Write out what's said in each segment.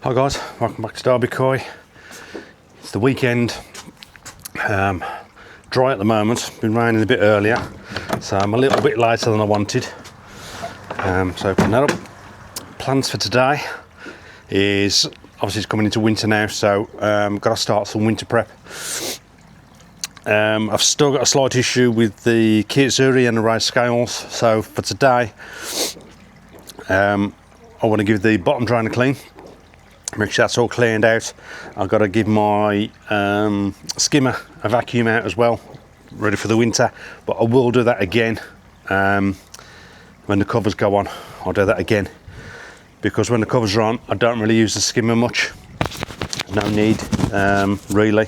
Hi guys, welcome back to Derby Koi. It's the weekend. Dry at the moment, been raining a bit earlier, so I'm a little bit later than I wanted. So open that up. Plans for today is, obviously it's coming into winter now, so got to start some winter prep. I've still got a slight issue with the kitsuri and the raised scales, so for today I want to give the bottom drain a clean. Make sure that's all cleaned out. I've got to give my skimmer a vacuum out as well, ready for the winter, but I will do that again when the covers go on. I'll do that again, because when the covers are on I don't really use the skimmer much. No need really,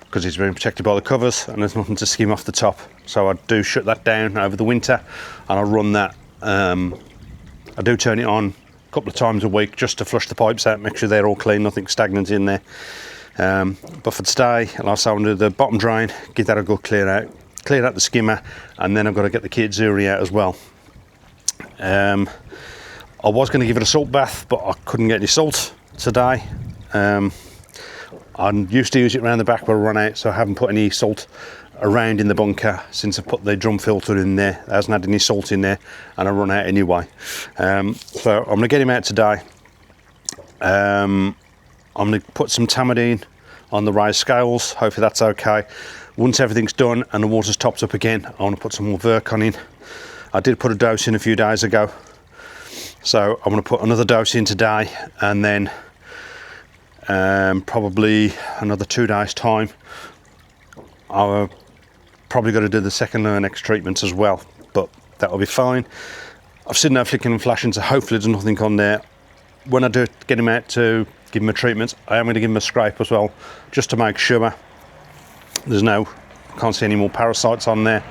because it's been protected by the covers and there's nothing to skim off the top, so I do shut that down over the winter and I run that. I do turn it on couple of times a week just to flush the pipes out, make sure they're all clean, nothing stagnant in there. But for today, like I say, I'm going to do the bottom drain, give that a good clear out the skimmer, and then I've got to get the kitsuri out as well. I was going to give it a salt bath, but I couldn't get any salt today. I used to use it around the back, but I run out, so I haven't put any salt around in the bunker since I put the drum filter in there. It hasn't had any salt in there and I run out anyway. So I'm going to get him out today. I'm going to put some tamidine on the raised scales, hopefully that's okay. Once everything's done and the water's topped up again, I want to put some more Virkon in. I did put a dose in a few days ago, so I'm going to put another dose in today, and then probably another 2 days time I'll probably got to do the second Lernex treatment as well, but that'll be fine. I've seen no flicking and flashing, so hopefully there's nothing on there. When I do get him out to give him a treatment, I am going to give him a scrape as well, just to make sure there's can't see any more parasites on there.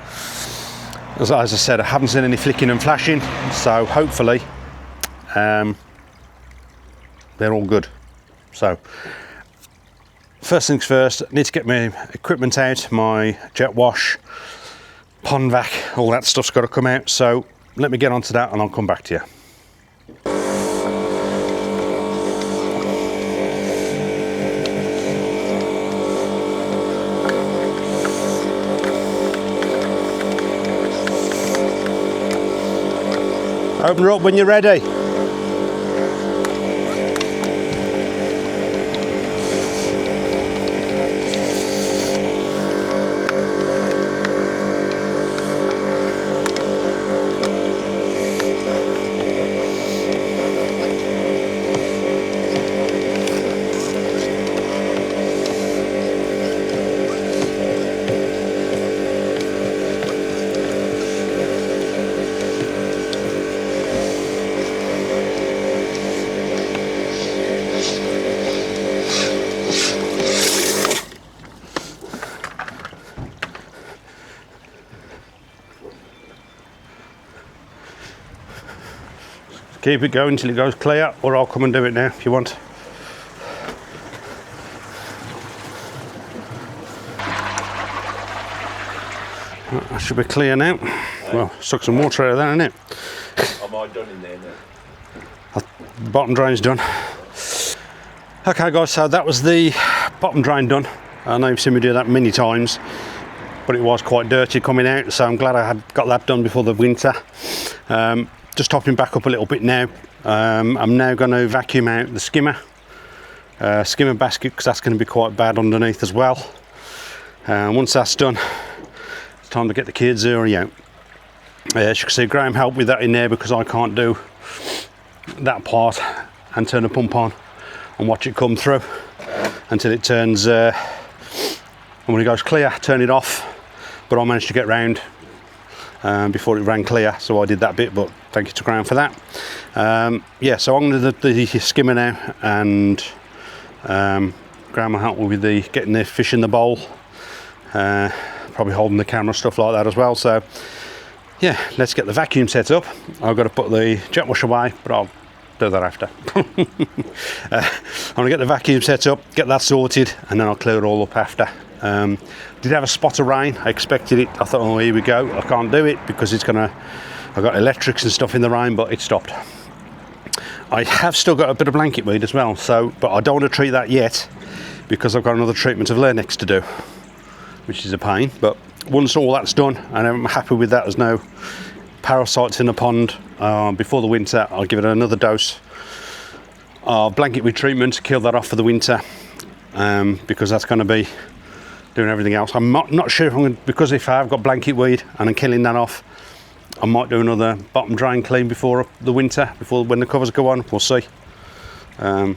As I said, I haven't seen any flicking and flashing, so hopefully they're all good. So first things first, I need to get my equipment out, my jet wash, pond vac, all that stuff's got to come out, so let me get onto that and I'll come back to you. Open her up when you're ready. Keep it going until it goes clear, or I'll come and do it now if you want. That should be clear now. Well, suck some water out of that, innit? Am I done in there now? Bottom drain's done. Okay guys, so that was the bottom drain done. I know you've seen me do that many times, but it was quite dirty coming out, so I'm glad I had got that done before the winter. Just topping back up a little bit now. I'm now going to vacuum out the skimmer basket, because that's going to be quite bad underneath as well. Once that's done, it's time to get the kitsuri out. As you can see, Graham helped with that in there, because I can't do that part and turn the pump on and watch it come through until it turns, and when it goes clear, turn it off. But I managed to get round before it ran clear, so I did that bit, but thank you to Graham for that. Yeah, so I'm going to do the skimmer now, and Graham will help me with getting the fish in the bowl, probably holding the camera, stuff like that as well. So yeah, let's get the vacuum set up. I've got to put the jet wash away, but I'll do that after. I'm going to get the vacuum set up, get that sorted, and then I'll clear it all up after. Did have a spot of rain. I expected it. I thought, oh, here we go. I can't do it because I've got electrics and stuff in the rain, but it stopped. I have still got a bit of blanket weed as well, so, but I don't want to treat that yet because I've got another treatment of Lernex to do, which is a pain. But once all that's done and I'm happy with that, there's no parasites in the pond before the winter, I'll give it another dose of blanket weed treatment to kill that off for the winter, because that's going to be doing everything else. I'm not sure if I'm going to, because if I have got blanket weed and I'm killing that off, I might do another bottom drain clean before the winter, before when the covers go on. We'll see. Don't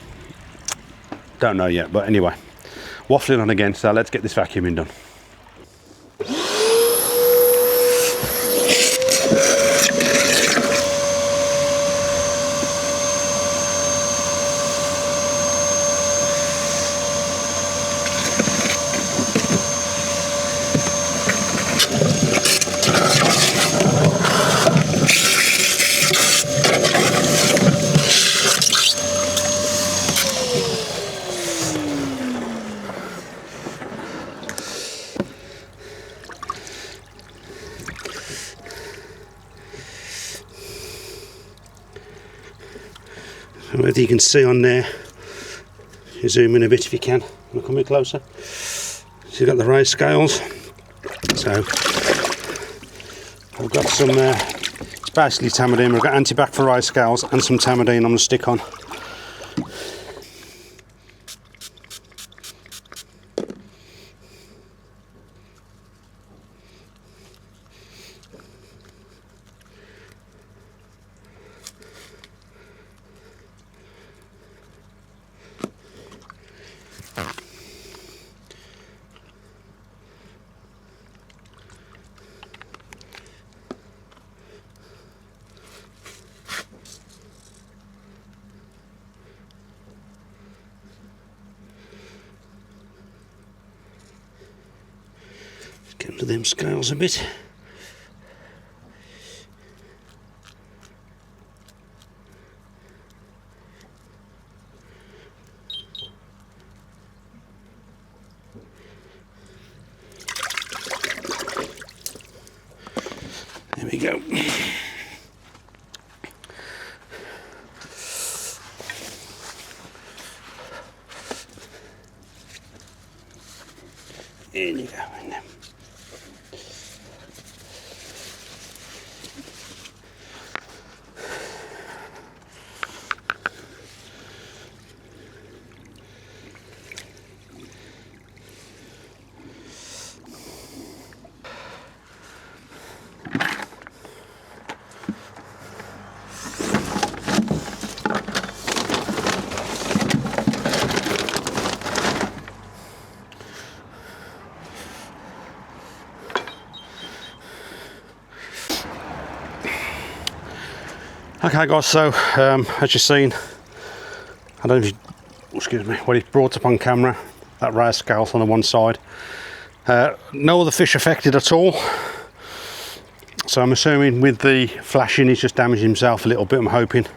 know yet, but anyway, waffling on again, so let's get this vacuuming done. Whether you can see on there, you zoom in a bit if you can, we'll come a bit closer. So you've got the raised scales, so I've got some, it's basically Tamidine. We've got antibac for raised scales and some Tamidine on the stick on. Get into them scales a bit. There we go. In you go. In there. Okay guys, so as you've seen, I don't know if you, excuse me, what he brought up on camera, that raised scales on the one side. No other fish affected at all. So I'm assuming with the flashing he's just damaged himself a little bit, I'm hoping.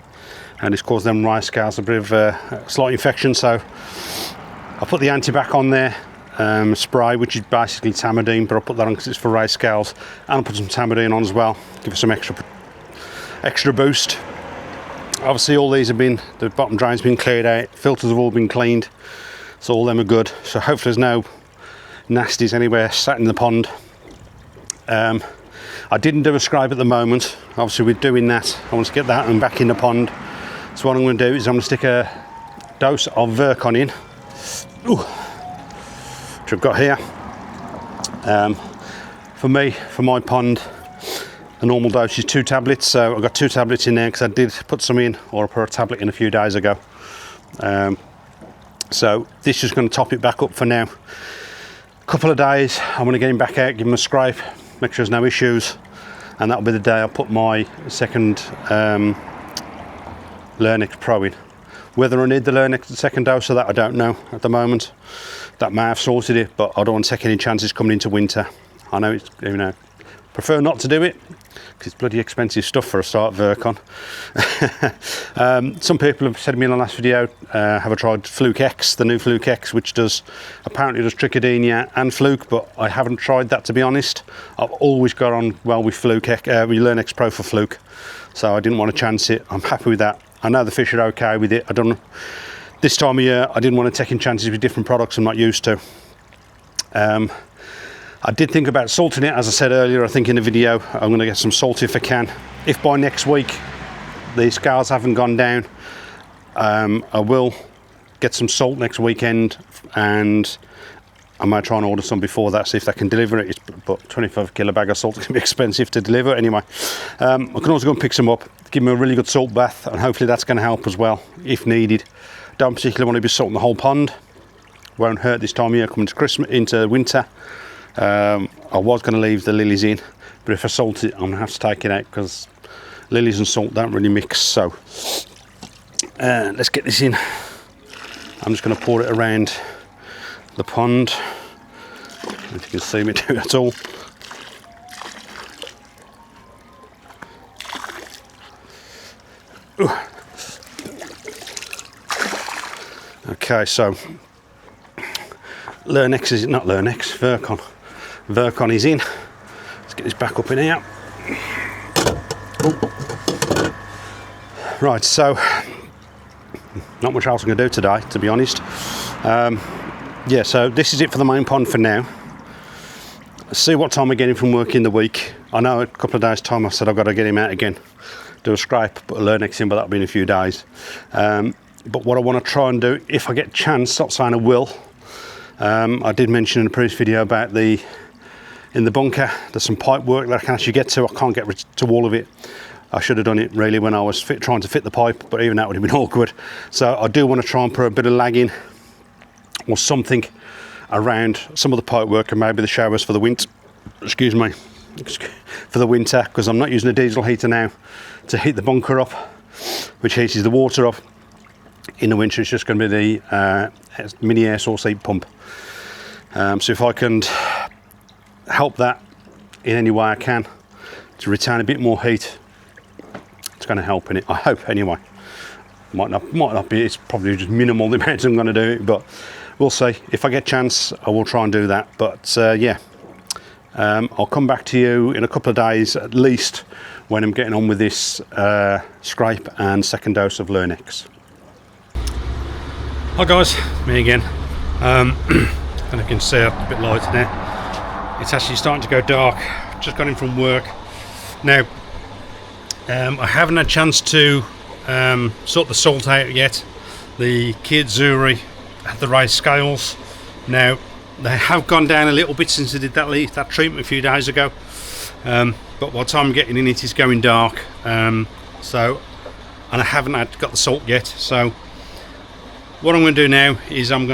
And it's caused them raised scales a bit of a slight infection, so I put the antibac on there, spray, which is basically Tamidine, but I'll put that on because it's for raised scales. And I'll put some Tamidine on as well, give it some extra boost. Obviously all these have been, the bottom drain's been cleared out, filters have all been cleaned, so all them are good. So hopefully there's no nasties anywhere sat in the pond. I didn't do a scribe at the moment. Obviously we're doing that, I want to get that and back in the pond. So what I'm going to do is I'm going to stick a dose of Virkon in, which I've got here. For me, for my pond, the normal dose is 2 tablets, so I've got 2 tablets in there because I did put some in, or I put a tablet in a few days ago. So this is going to top it back up for now. A couple of days, I'm going to get him back out, give him a scrape, make sure there's no issues, and that'll be the day I put my second Lernex Pro in. Whether I need the Lernex second dose of that, I don't know at the moment. That may have sorted it, but I don't want to take any chances coming into winter. I know it's, you know, prefer not to do it because it's bloody expensive stuff for a start, Virkon. Some people have said to me in the last video, have I tried Fluke X, the new Fluke X, which apparently does trichodynia and Fluke, but I haven't tried that, to be honest. I've always got on well with Fluke X, with Lernex Pro for Fluke, so I didn't want to chance it. I'm happy with that. I know the fish are okay with it. I don't. This time of year, I didn't want to take in chances with different products I'm not used to. I did think about salting it, as I said earlier. I think in the video, I'm going to get some salt if I can. If by next week the scales haven't gone down, I will get some salt next weekend, and I might try and order some before that, see if they can deliver it. But 25 kilo bag of salt is going to be expensive to deliver anyway. I can also go and pick some up, give them a really good salt bath, and hopefully that's going to help as well if needed. Don't particularly want to be salting the whole pond. Won't hurt this time of year coming to Christmas, into winter. I was going to leave the lilies in, but if I salt it, I'm going to have to take it out because lilies and salt don't really mix. So let's get this in. I'm just going to pour it around the pond. If you can see me do it at all. Ooh. Okay, so Lurnex is not Lurnex, Virkon. Virkon is in. Let's get this back up in here. Right, so not much else I'm going to do today, to be honest. Yeah, so this is it for the main pond for now. See what time we're getting from work in the week. I know a couple of days time I said I've got to get him out again, do a scrape, put a Lurnex in, but that'll be in a few days. But what I want to try and do, if I get a chance, stop saying I will. I did mention in a previous video about in the bunker, there's some pipe work that I can actually get to. I can't get to all of it. I should have done it really when I was trying to fit the pipe, but even that would have been awkward. So I do want to try and put a bit of lag in or something around some of the pipe work and maybe the showers for the winter. Excuse me, for the winter, because I'm not using a diesel heater now to heat the bunker up, which heats the water up. In the winter, it's just going to be the mini air source heat pump. So if I can help that in any way I can to retain a bit more heat, it's going to help in it. I hope anyway. Might not be. It's probably just minimal the amount I'm going to do it, but we'll see. If I get a chance, I will try and do that. But yeah, I'll come back to you in a couple of days at least when I'm getting on with this scrape and second dose of Lurnex. Hi guys, me again. And I can see up a bit lighter now. It's actually starting to go dark. Just got in from work. Now, I haven't had a chance to sort the salt out yet. The Kiyazuri had the right scales. Now, they have gone down a little bit since I did that treatment a few days ago. But by the time I'm getting in it, it's going dark. And I haven't got the salt yet. So what I'm going to do now is I'm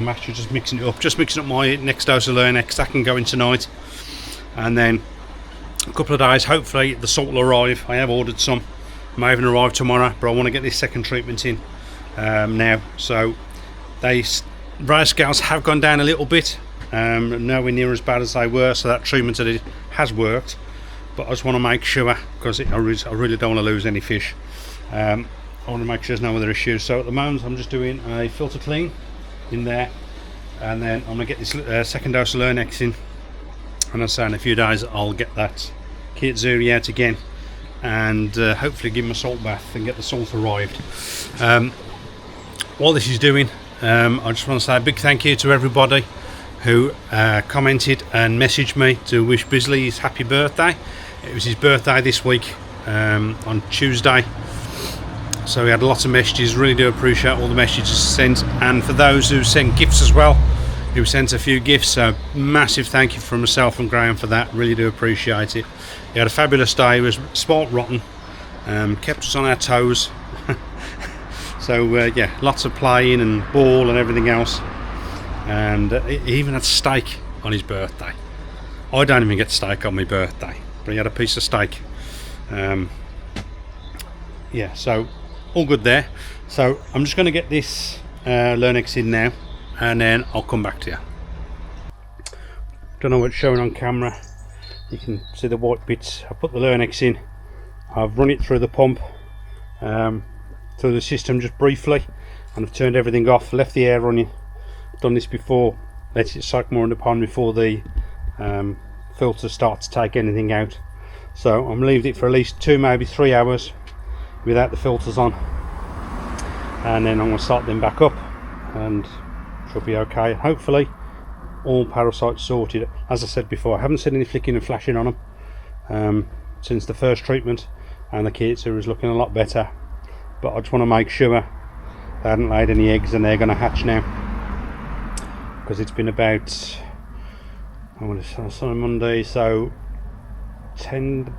actually just mixing up my next dose of Lurnex. That can go in tonight, and then a couple of days hopefully the salt will arrive. I have ordered some, may even arrive tomorrow, but I want to get this second treatment in now. So rice scales have gone down a little bit, nowhere near as bad as they were, so that treatment I did has worked, but I just want to make sure, because I really don't want to lose any fish. I want to make sure there's no other issues. So at the moment I'm just doing a filter clean in there, and then I'm going to get this second dose of Lurnex in, and as I say, in a few days I'll get that Kiyazuri out again and hopefully give them a salt bath and get the salt arrived. While this is doing, I just want to say a big thank you to everybody who commented and messaged me to wish Bisley his happy birthday. It was his birthday this week on Tuesday. So we had lots of messages. Really do appreciate all the messages sent, and for those who sent gifts as well, who sent a few gifts, so massive thank you from myself and Graham for that. Really do appreciate it. He had a fabulous day. He was spoilt rotten, kept us on our toes. So yeah, lots of playing and ball and everything else, and he even had steak on his birthday. I don't even get steak on my birthday, but he had a piece of steak. Yeah, so all good there. So I'm just going to get this Lurnex in now, and then I'll come back to you. Don't know what's showing on camera. You can see the white bits. I put the Lurnex in. I've run it through the pump, through the system just briefly, and I've turned everything off, left the air running. Done this before, let it soak more in the pond before the filter starts to take anything out. So I'm leaving it for at least 2, maybe 3 hours without the filters on. and then I'm going to start them back up, and should be okay. And hopefully all parasites sorted. As I said before, I haven't seen any flicking and flashing on them since the first treatment, and the Keitsa is looking a lot better. But I just want to make sure they hadn't laid any eggs and they're going to hatch now, because it's been about, I want to say on Monday, so 10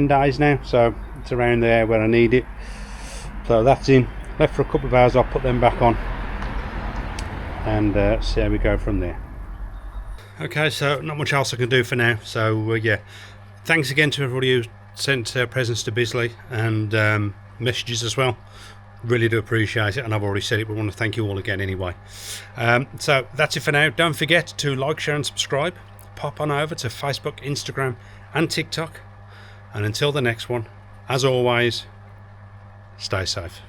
days now, so it's around there where I need it. So that's in, left for a couple of hours. I'll put them back on and see how we go from there. Okay, so not much else I can do for now. So yeah, thanks again to everybody who sent presents to Bisley and messages as well. Really do appreciate it, and I've already said it, but I want to thank you all again anyway. So that's it for now. Don't forget to like, share and subscribe. Pop on over to Facebook, Instagram and TikTok, and until the next one, as always, stay safe.